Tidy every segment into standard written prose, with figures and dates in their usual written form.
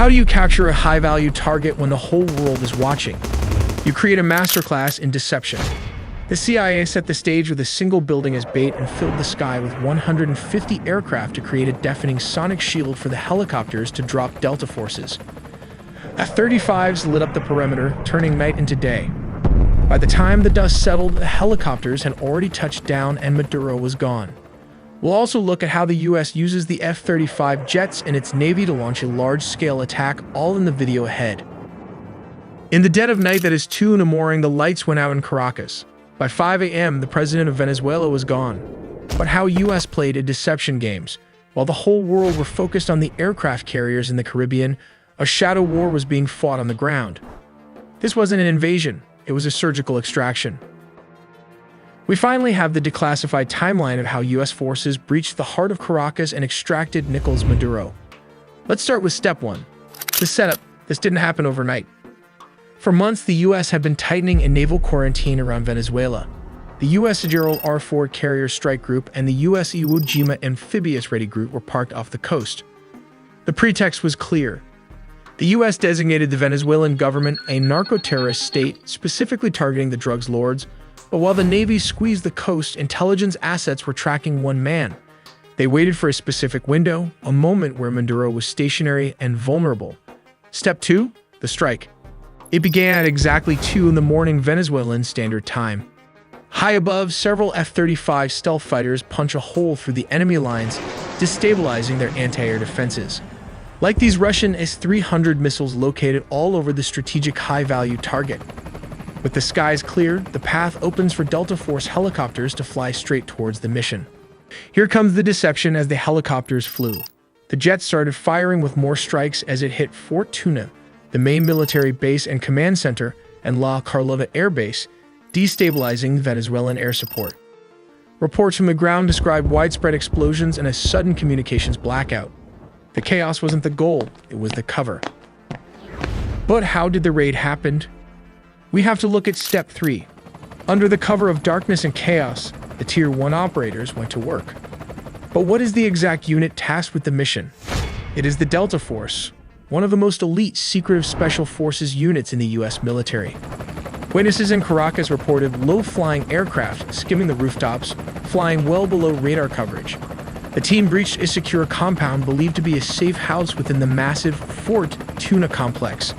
How do you capture a high-value target when the whole world is watching? You create a masterclass in deception. The CIA set the stage with a single building as bait and filled the sky with 150 aircraft to create a deafening sonic shield for the helicopters to drop Delta forces. F-35s lit up the perimeter, turning night into day. By the time the dust settled, the helicopters had already touched down and Maduro was gone. We'll also look at how the US uses the F-35 jets and its Navy to launch a large-scale attack, all in the video ahead. In the dead of night that is 2 in the morning, the lights went out in Caracas. By 5 a.m., the president of Venezuela was gone. But how US played a deception games. While the whole world were focused on the aircraft carriers in the Caribbean, a shadow war was being fought on the ground. This wasn't an invasion, it was a surgical extraction. We finally have the declassified timeline of how US forces breached the heart of Caracas and extracted Nicolás Maduro. Let's start with step 1. The setup. This didn't happen overnight. For months, the US had been tightening a naval quarantine around Venezuela. The US Gerald R. Ford Carrier Strike Group and the US Iwo Jima Amphibious Ready Group were parked off the coast. The pretext was clear. The US designated the Venezuelan government a narco-terrorist state, specifically targeting the drugs lords, but while the Navy squeezed the coast, intelligence assets were tracking one man. They waited for a specific window, a moment where Maduro was stationary and vulnerable. Step 2. The strike. It began at exactly 2 in the morning Venezuelan Standard Time. High above, several F-35 stealth fighters punch a hole through the enemy lines, destabilizing their anti-air defenses. Like these Russian S-300 missiles located all over the strategic high-value target. With the skies cleared, the path opens for Delta Force helicopters to fly straight towards the mission. Here comes the deception as the helicopters flew. The jets started firing with more strikes as it hit Fort Tuna, the main military base and command center, and La Carlota Air Base, destabilizing Venezuelan air support. Reports from the ground described widespread explosions and a sudden communications blackout. The chaos wasn't the goal, it was the cover. But how did the raid happen? We have to look at step 3. Under the cover of darkness and chaos, the Tier 1 operators went to work. But what is the exact unit tasked with the mission? It is the Delta Force, one of the most elite secretive special forces units in the US military. Witnesses in Caracas reported low-flying aircraft skimming the rooftops, flying well below radar coverage. The team breached a secure compound believed to be a safe house within the massive Fort Tuna complex.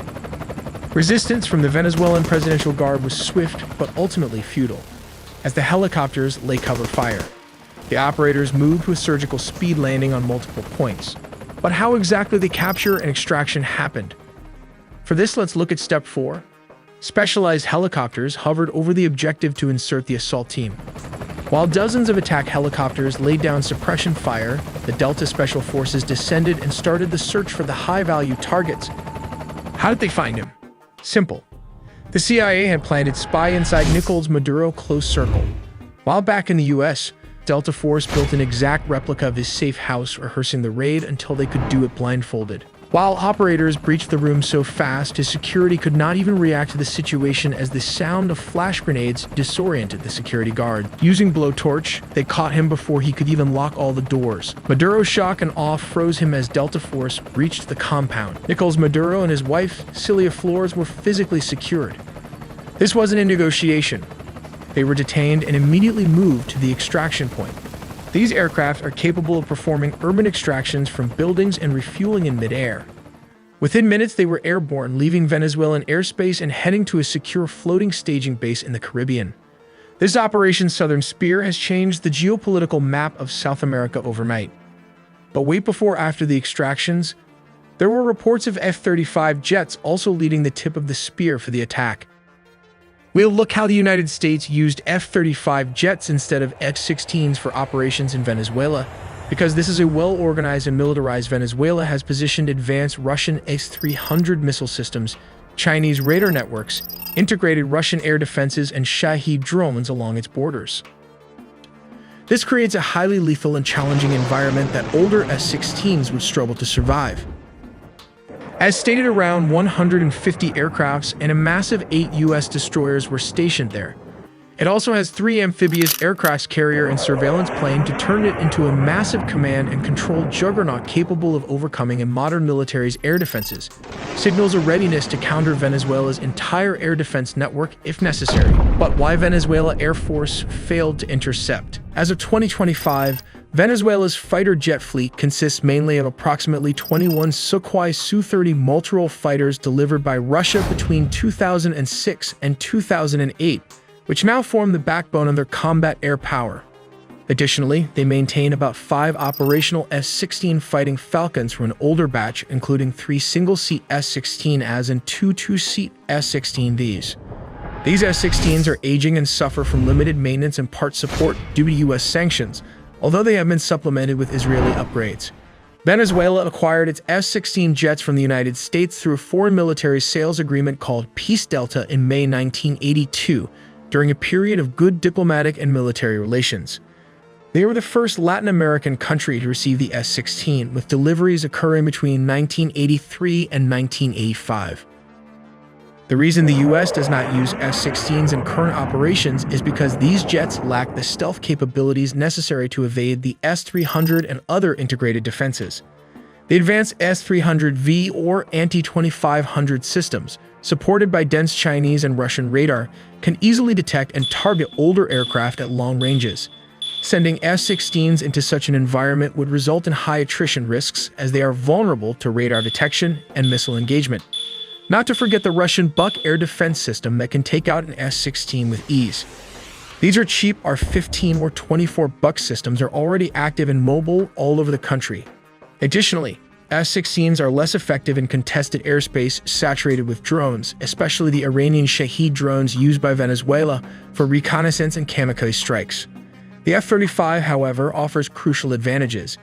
Resistance from the Venezuelan Presidential Guard was swift but ultimately futile, as the helicopters lay cover fire. The operators moved with surgical speed, landing on multiple points. But how exactly the capture and extraction happened? For this, let's look at step 4. Specialized helicopters hovered over the objective to insert the assault team. While dozens of attack helicopters laid down suppression fire, the Delta Special Forces descended and started the search for the high-value targets. How did they find him? Simple. The CIA had planted spy inside Nicolás Maduro close circle. While back in the US, Delta Force built an exact replica of his safe house, rehearsing the raid until they could do it blindfolded. While operators breached the room so fast, his security could not even react to the situation as the sound of flash grenades disoriented the security guard. Using blowtorch, they caught him before he could even lock all the doors. Maduro's shock and awe froze him as Delta Force reached the compound. Nicolás Maduro and his wife, Celia Flores, were physically secured. This wasn't a negotiation. They were detained and immediately moved to the extraction point. These aircraft are capable of performing urban extractions from buildings and refueling in midair. Within minutes, they were airborne, leaving Venezuelan airspace and heading to a secure floating staging base in the Caribbean. This Operation Southern Spear has changed the geopolitical map of South America overnight. But wait, before after the extractions, there were reports of F-35 jets also leading the tip of the spear for the attack. We'll look how the United States used F-35 jets instead of F-16s for operations in Venezuela, because this is a well-organized and militarized Venezuela has positioned advanced Russian S-300 missile systems, Chinese radar networks, integrated Russian air defenses, and Shahed drones along its borders. This creates a highly lethal and challenging environment that older S-16s would struggle to survive. As stated, around 150 aircrafts and a massive 8 U.S. destroyers were stationed there. It also has 3 amphibious aircraft carrier and surveillance plane to turn it into a massive command and control juggernaut capable of overcoming a modern military's air defenses. Signals a readiness to counter Venezuela's entire air defense network if necessary. But why Venezuela Air Force failed to intercept? As of 2025, Venezuela's fighter jet fleet consists mainly of approximately 21 Sukhoi Su-30 multirole fighters delivered by Russia between 2006 and 2008, which now form the backbone of their combat air power. Additionally, they maintain about 5 operational S-16 Fighting Falcons from an older batch, including 3 single-seat S-16As and 2 two-seat S-16Vs. These S-16s are aging and suffer from limited maintenance and part support due to U.S. sanctions, although they have been supplemented with Israeli upgrades. Venezuela acquired its S-16 jets from the United States through a foreign military sales agreement called Peace Delta in May 1982, during a period of good diplomatic and military relations. They were the first Latin American country to receive the S-16, with deliveries occurring between 1983 and 1985. The reason the U.S. does not use S-16s in current operations is because these jets lack the stealth capabilities necessary to evade the S-300 and other integrated defenses. The advanced S-300V or anti-2500 systems, supported by dense Chinese and Russian radar, can easily detect and target older aircraft at long ranges. Sending S-16s into such an environment would result in high attrition risks, as they are vulnerable to radar detection and missile engagement. Not to forget the Russian Buk air defense system that can take out an S-16 with ease. These are cheap R-15 or 24 Buk systems are already active and mobile all over the country. Additionally, S-16s are less effective in contested airspace saturated with drones, especially the Iranian Shahed drones used by Venezuela for reconnaissance and kamikaze strikes. The F-35, however, offers crucial advantages.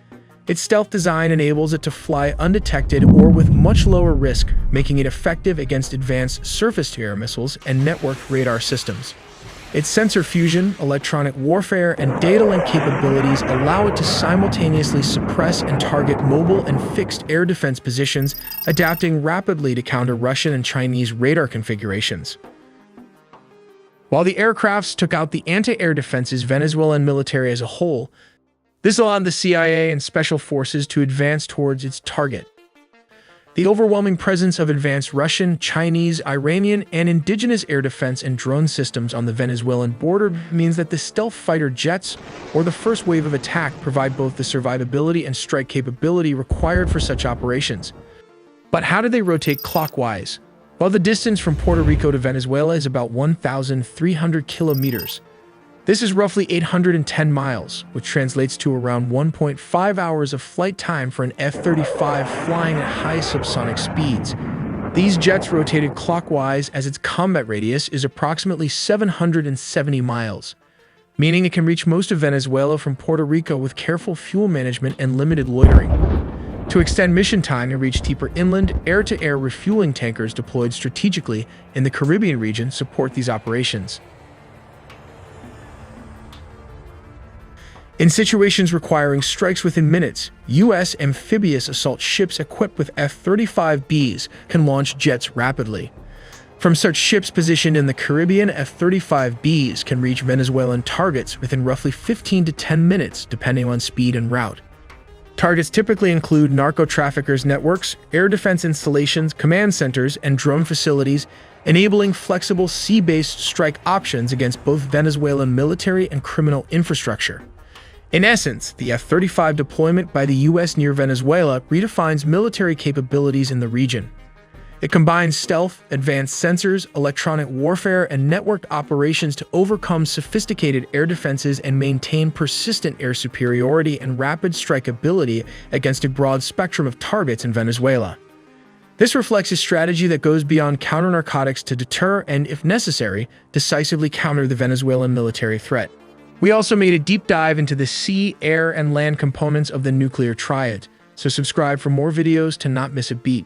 Its stealth design enables it to fly undetected or with much lower risk, making it effective against advanced surface-to-air missiles and networked radar systems. Its sensor fusion, electronic warfare, and data link capabilities allow it to simultaneously suppress and target mobile and fixed air defense positions, adapting rapidly to counter Russian and Chinese radar configurations. While the aircrafts took out the anti-air defenses Venezuelan military as a whole, this allowed the CIA and special forces to advance towards its target. The overwhelming presence of advanced Russian, Chinese, Iranian, and indigenous air defense and drone systems on the Venezuelan border means that the stealth fighter jets, or the first wave of attack, provide both the survivability and strike capability required for such operations. But how do they rotate clockwise? Well, the distance from Puerto Rico to Venezuela is about 1,300 kilometers. This is roughly 810 miles, which translates to around 1.5 hours of flight time for an F-35 flying at high subsonic speeds. These jets rotated clockwise as its combat radius is approximately 770 miles, meaning it can reach most of Venezuela from Puerto Rico with careful fuel management and limited loitering. To extend mission time and reach deeper inland, air-to-air refueling tankers deployed strategically in the Caribbean region support these operations. In situations requiring strikes within minutes, U.S. amphibious assault ships equipped with F-35Bs can launch jets rapidly. From such ships positioned in the Caribbean, F-35Bs can reach Venezuelan targets within roughly 15 to 10 minutes, depending on speed and route. Targets typically include narco-traffickers' networks, air defense installations, command centers, and drone facilities, enabling flexible sea-based strike options against both Venezuelan military and criminal infrastructure. In essence, the F-35 deployment by the U.S. near Venezuela redefines military capabilities in the region. It combines stealth, advanced sensors, electronic warfare, and networked operations to overcome sophisticated air defenses and maintain persistent air superiority and rapid strikeability against a broad spectrum of targets in Venezuela. This reflects a strategy that goes beyond counter-narcotics to deter and, if necessary, decisively counter the Venezuelan military threat. We also made a deep dive into the sea, air, and land components of the nuclear triad, so subscribe for more videos to not miss a beat.